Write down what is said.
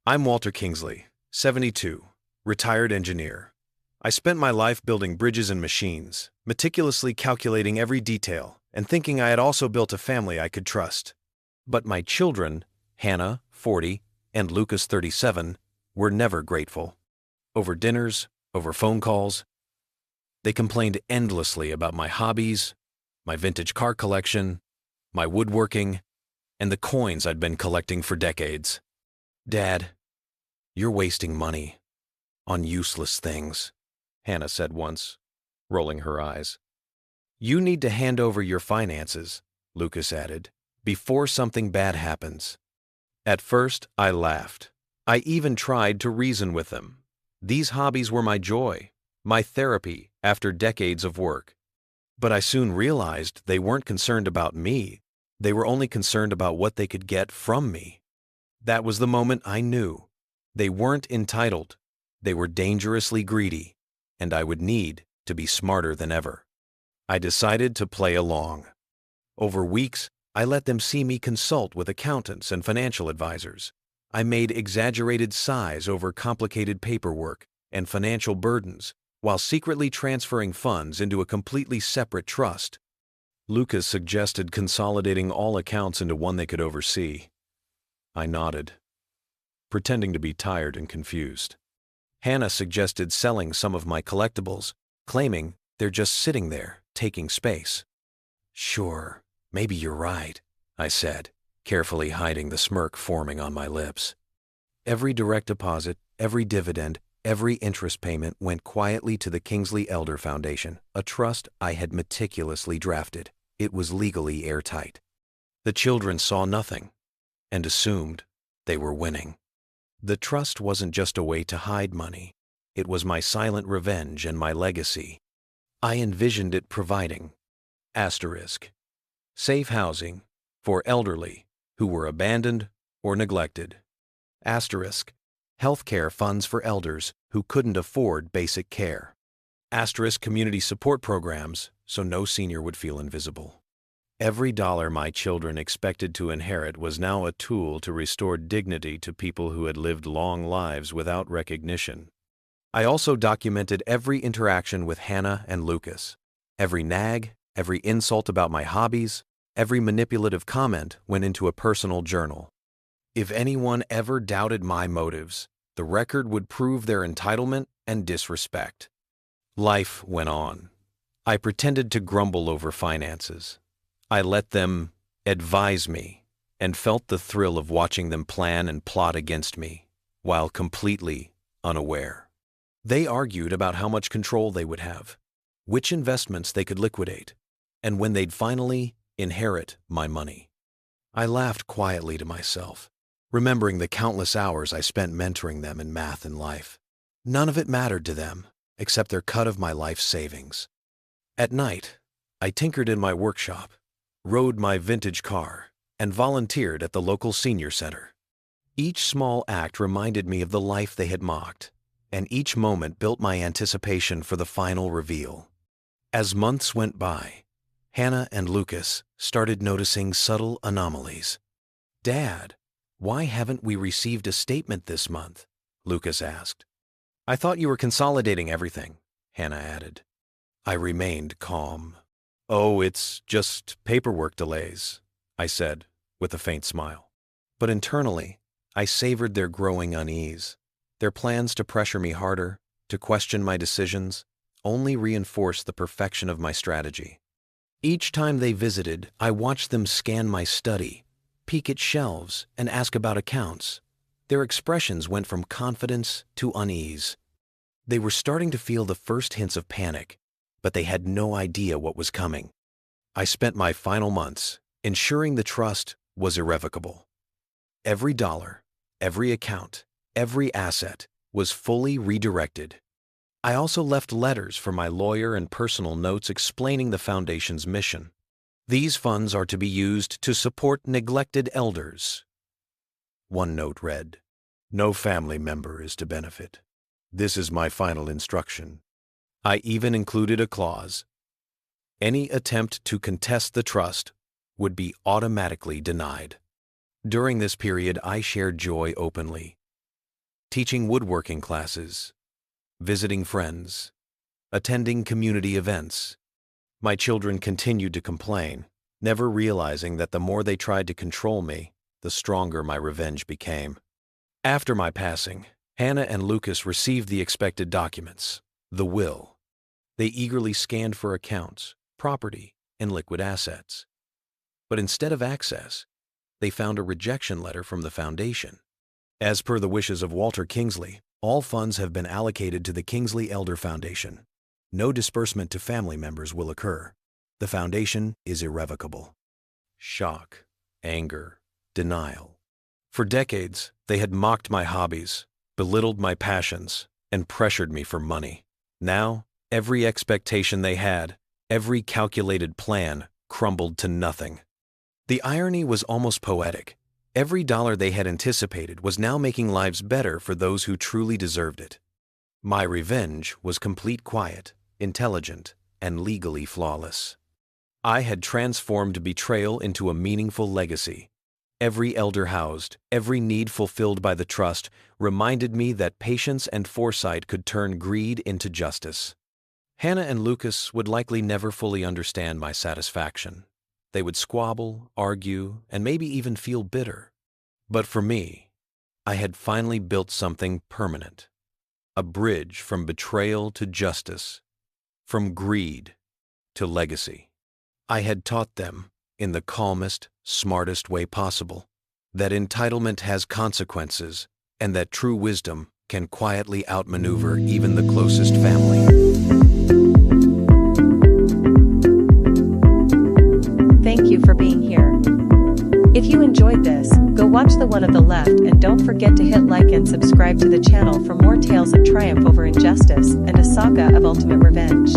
I'm Walter Kingsley, 72, retired engineer. I spent my life building bridges and machines, meticulously calculating every detail, and thinking I had also built a family I could trust. But my children, Hannah, 40, and Lucas, 37, were never grateful. Over dinners, over phone calls, they complained endlessly about my hobbies, my vintage car collection, my woodworking, and the coins I'd been collecting for decades. "Dad, you're wasting money on useless things," Hannah said once, rolling her eyes. "You need to hand over your finances," Lucas added, "before something bad happens." At first, I laughed. I even tried to reason with them. These hobbies were my joy, my therapy after decades of work. But I soon realized they weren't concerned about me. They were only concerned about what they could get from me. That was the moment I knew. They weren't entitled. They were dangerously greedy, and I would need to be smarter than ever. I decided to play along. Over weeks, I let them see me consult with accountants and financial advisors. I made exaggerated sighs over complicated paperwork and financial burdens while secretly transferring funds into a completely separate trust. Lucas suggested consolidating all accounts into one they could oversee. I nodded, pretending to be tired and confused. Hannah suggested selling some of my collectibles, claiming they're just sitting there, taking space. "Sure, maybe you're right," I said, carefully hiding the smirk forming on my lips. Every direct deposit, every dividend, every interest payment went quietly to the Kingsley Elder Foundation, a trust I had meticulously drafted. It was legally airtight. The children saw nothing and assumed they were winning. The trust wasn't just a way to hide money. It was my silent revenge and my legacy. I envisioned it providing safe housing for elderly who were abandoned or neglected. Healthcare funds for elders who couldn't afford basic care. Community support programs so no senior would feel invisible. Every dollar my children expected to inherit was now a tool to restore dignity to people who had lived long lives without recognition. I also documented every interaction with Hannah and Lucas. Every nag, every insult about my hobbies, every manipulative comment went into a personal journal. If anyone ever doubted my motives, the record would prove their entitlement and disrespect. Life went on. I pretended to grumble over finances. I let them advise me and felt the thrill of watching them plan and plot against me, while completely unaware. They argued about how much control they would have, which investments they could liquidate, and when they'd finally inherit my money. I laughed quietly to myself, remembering the countless hours I spent mentoring them in math and life. None of it mattered to them, except their cut of my life savings. At night, I tinkered in my workshop, rode my vintage car, and volunteered at the local senior center. Each small act reminded me of the life they had mocked, and each moment built my anticipation for the final reveal. As months went by, Hannah and Lucas started noticing subtle anomalies. "Dad, why haven't we received a statement this month?" Lucas asked. "I thought you were consolidating everything," Hannah added. I remained calm. "Oh, it's just paperwork delays," I said, with a faint smile. But internally, I savored their growing unease. Their plans to pressure me harder, to question my decisions, only reinforced the perfection of my strategy. Each time they visited, I watched them scan my study, peek at shelves, and ask about accounts. Their expressions went from confidence to unease. They were starting to feel the first hints of panic, but they had no idea what was coming. I spent my final months ensuring the trust was irrevocable. Every dollar, every account, every asset was fully redirected. I also left letters for my lawyer and personal notes explaining the foundation's mission. "These funds are to be used to support neglected elders." One note read, "No family member is to benefit. This is my final instruction." I even included a clause. Any attempt to contest the trust would be automatically denied. During this period, I shared joy openly. teaching woodworking classes, visiting friends, attending community events. My children continued to complain, never realizing that the more they tried to control me, the stronger my revenge became. After my passing, Hannah and Lucas received the expected documents, the will. They eagerly scanned for accounts, property, and liquid assets. But instead of access, they found a rejection letter from the foundation. As per the wishes of Walter Kingsley, all funds have been allocated to the Kingsley Elder Foundation. No disbursement to family members will occur. The foundation is irrevocable. Shock, anger, denial. For decades, they had mocked my hobbies, belittled my passions, and pressured me for money. Now, every expectation they had, every calculated plan, crumbled to nothing. The irony was almost poetic. Every dollar they had anticipated was now making lives better for those who truly deserved it. My revenge was complete quiet, intelligent, and legally flawless. I had transformed betrayal into a meaningful legacy. Every elder housed, every need fulfilled by the trust, reminded me that patience and foresight could turn greed into justice. Hannah and Lucas would likely never fully understand my satisfaction. They would squabble, argue, and maybe even feel bitter. But for me, I had finally built something permanent. A bridge from betrayal to justice, from greed to legacy. I had taught them, in the calmest, smartest way possible, that entitlement has consequences and that true wisdom can quietly outmaneuver even the closest family. Thank you for being here. If you enjoyed this, go watch the one on the left and don't forget to hit like and subscribe to the channel for more tales of triumph over injustice and a saga of ultimate revenge.